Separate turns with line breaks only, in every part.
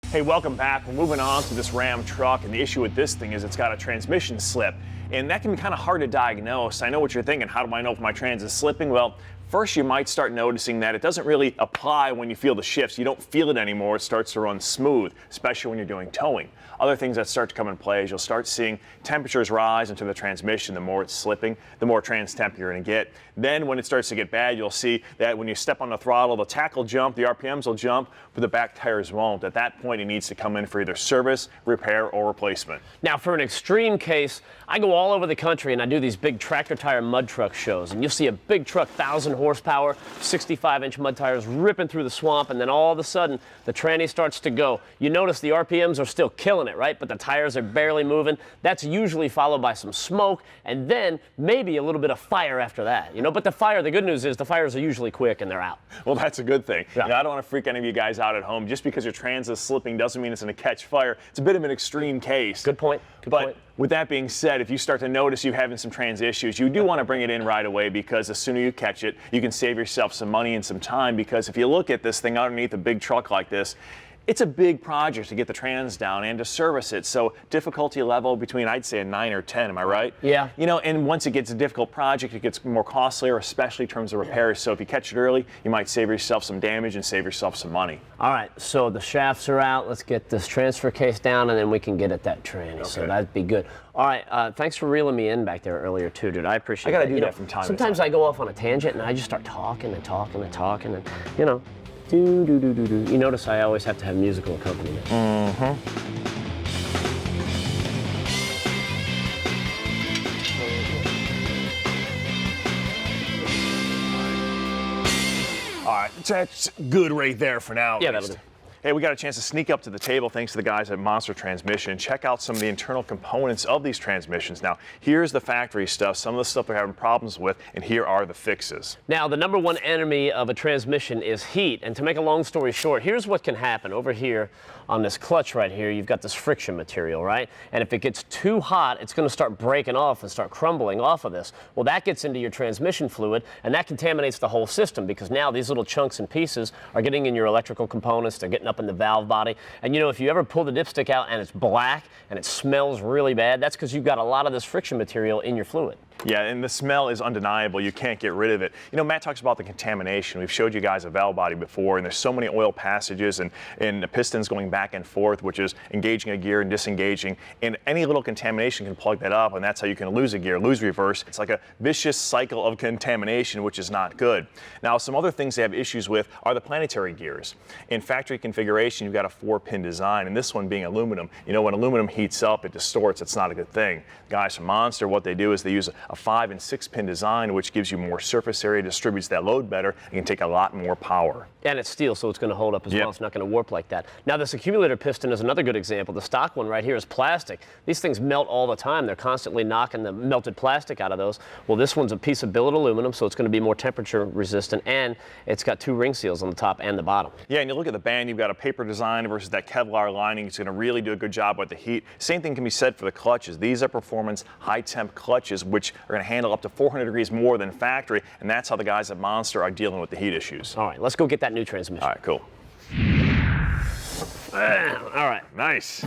Hey, welcome back. We're moving on to this Ram truck, and the issue with this thing is it's got a transmission slip, and that can be kind of hard to diagnose. I know what you're thinking. How do I know if my trans is slipping? Well, first you might start noticing that it doesn't really apply when you feel the shifts. You don't feel it anymore. It starts to run smooth, especially when you're doing towing. Other things that start to come in play is you'll start seeing temperatures rise into the transmission. The more it's slipping, the more trans temp you're going to get. Then when it starts to get bad, you'll see that when you step on the throttle, the tack will jump, the RPMs will jump, but the back tires won't. At that point, it needs to come in for either service, repair, or replacement.
Now, for an extreme case, I go all over the country and I do these big tractor tire mud truck shows, and you'll see a big truck, 1,000 horsepower, 65-inch mud tires ripping through the swamp, and then all of a sudden, the tranny starts to go. You notice the RPMs are still killing it, right? But the tires are barely moving. That's usually followed by some smoke, and then maybe a little bit of fire after that, you know? But the good news is the fires are usually quick and they're out.
Well, that's a good thing.
Yeah.
You know, I don't want to freak any of you guys out at home. Just because your trans is slipping doesn't mean it's going to catch fire. It's a bit of an extreme case.
Good point. Good
but
point.
With that being said, if you start to notice you're having some trans issues, you do want to bring it in right away, because the sooner you catch it, you can save yourself some money and some time. Because if you look at this thing underneath a big truck like this, it's a big project to get the trans down and to service it. So difficulty level between, I'd say, a 9 or 10, am I right?
Yeah.
You know, and once it gets a difficult project, it gets more costlier, especially in terms of repairs. So if you catch it early, you might save yourself some damage and save yourself some money.
All right, so the shafts are out. Let's get this transfer case down, and then we can get at that tranny. Okay. So that'd be good. All right, thanks for reeling me in back there earlier, too, dude. I appreciate it.
I got to do that from time to time.
Sometimes I go off on a tangent, and I just start talking and talking and talking, and, you know, do. You notice I always have to have musical accompaniment.
Mm-hmm. All right, that's good right there for now.
Yeah, that'll do.
Hey, we got a chance to sneak up to the table thanks to the guys at Monster Transmission and check out some of the internal components of these transmissions. Now, here's the factory stuff, some of the stuff they're having problems with, and here are the fixes.
Now, the number one enemy of a transmission is heat, and to make a long story short, here's what can happen. Over here on this clutch right here, you've got this friction material, right? And if it gets too hot, it's going to start breaking off and start crumbling off of this. Well, that gets into your transmission fluid, and that contaminates the whole system, because now these little chunks and pieces are getting in your electrical components, they're getting up in the valve body. And you know, if you ever pull the dipstick out and it's black and it smells really bad, that's because you've got a lot of this friction material in your fluid.
Yeah, and the smell is undeniable. You can't get rid of it. You know, Matt talks about the contamination. We've showed you guys a valve body before, and there's so many oil passages and the pistons going back and forth, which is engaging a gear and disengaging. And any little contamination can plug that up, and that's how you can lose a gear, lose reverse. It's like a vicious cycle of contamination, which is not good. Now, some other things they have issues with are the planetary gears. In factory configuration, you've got a 4-pin design, and this one being aluminum. You know, when aluminum heats up, it distorts. It's not a good thing. Guys from Monster, what they do is they use a 5- and 6-pin design, which gives you more surface area, distributes that load better, and can take a lot more power.
And it's steel, so it's going to hold up as well. It's not going to warp like that. Now, this accumulator piston is another good example. The stock one right here is plastic. These things melt all the time. They're constantly knocking the melted plastic out of those. Well, this one's a piece of billet aluminum, so it's going to be more temperature resistant, and it's got 2 ring seals on the top and the bottom.
Yeah, and you look at the band, you've got a paper design versus that Kevlar lining. It's going to really do a good job with the heat. Same thing can be said for the clutches. These are performance high-temp clutches, which are going to handle up to 400 degrees more than factory, and that's how the guys at Monster are dealing with the heat issues.
All right, let's go get that new transmission.
All right, cool.
All right.
Nice.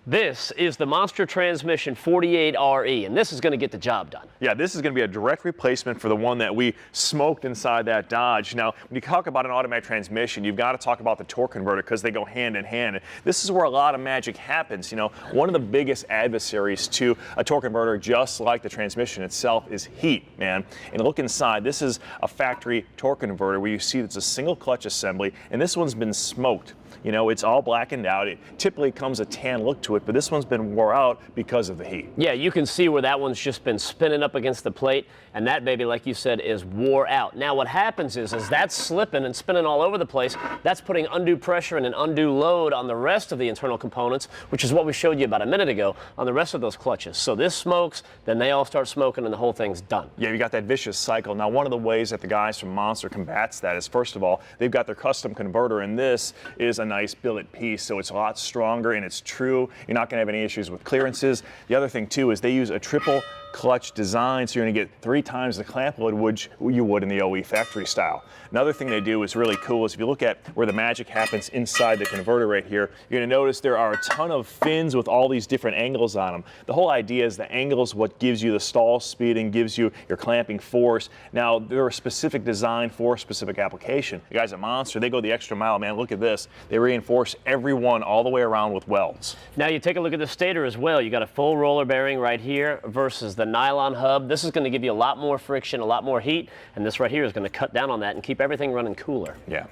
This is the Monster Transmission 48RE, and this is going to get the job done.
Yeah, this is going to be a direct replacement for the one that we smoked inside that Dodge. Now, when you talk about an automatic transmission, you've got to talk about the torque converter, because they go hand in hand. This is where a lot of magic happens. You know, one of the biggest adversaries to a torque converter, just like the transmission itself, is heat, man. And look inside. This is a factory torque converter where you see it's a single clutch assembly, and this one's been smoked. You know, it's all blackened out. It typically comes a tan look to it, but this one's been wore out because of the heat.
Yeah, you can see where that one's just been spinning up against the plate, and that baby, like you said, is wore out. Now what happens is that's slipping and spinning all over the place. That's putting undue pressure and an undue load on the rest of the internal components, which is what we showed you about a minute ago on the rest of those clutches. So this smokes, then they all start smoking, and the whole thing's done.
Yeah, you got that vicious cycle. Now, one of the ways that the guys from Monster combats that is, first of all, they've got their custom converter, and this is a nice billet piece, so it's a lot stronger and it's true. You're not going to have any issues with clearances. The other thing, too, is they use a triple clutch design, so you're going to get 3 times the clamp load you would in the OE factory style. Another thing they do is really cool is if you look at where the magic happens inside the converter right here, you're going to notice there are a ton of fins with all these different angles on them. The whole idea is the angle is what gives you the stall speed and gives you your clamping force. Now, they're a specific design for a specific application. The guys at Monster, they go the extra mile, man. Look at this. They reinforce every one all the way around with welds.
Now you take a look at the stator as well. You got a full roller bearing right here versus the nylon hub. This is going to give you a lot more friction, a lot more heat, and this right here is going to cut down on that and keep everything running cooler.
Yeah.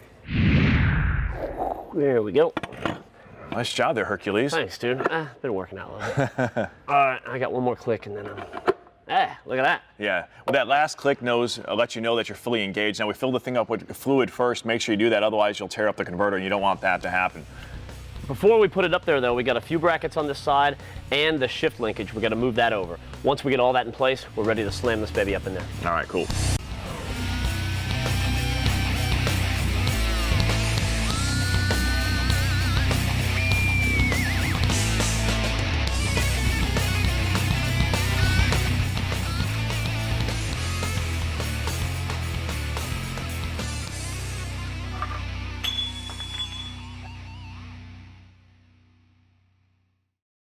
There we go.
Nice job there, Hercules.
Thanks, dude. Been working out a little bit. All right, I got one more click and then look at that.
Yeah, well, that last click lets you know that you're fully engaged. Now, we fill the thing up with fluid first. Make sure you do that, otherwise you'll tear up the converter, and you don't want that to happen.
Before we put it up there, though, we got a few brackets on this side and the shift linkage. We got to move that over. Once we get all that in place, we're ready to slam this baby up in there.
All right, cool.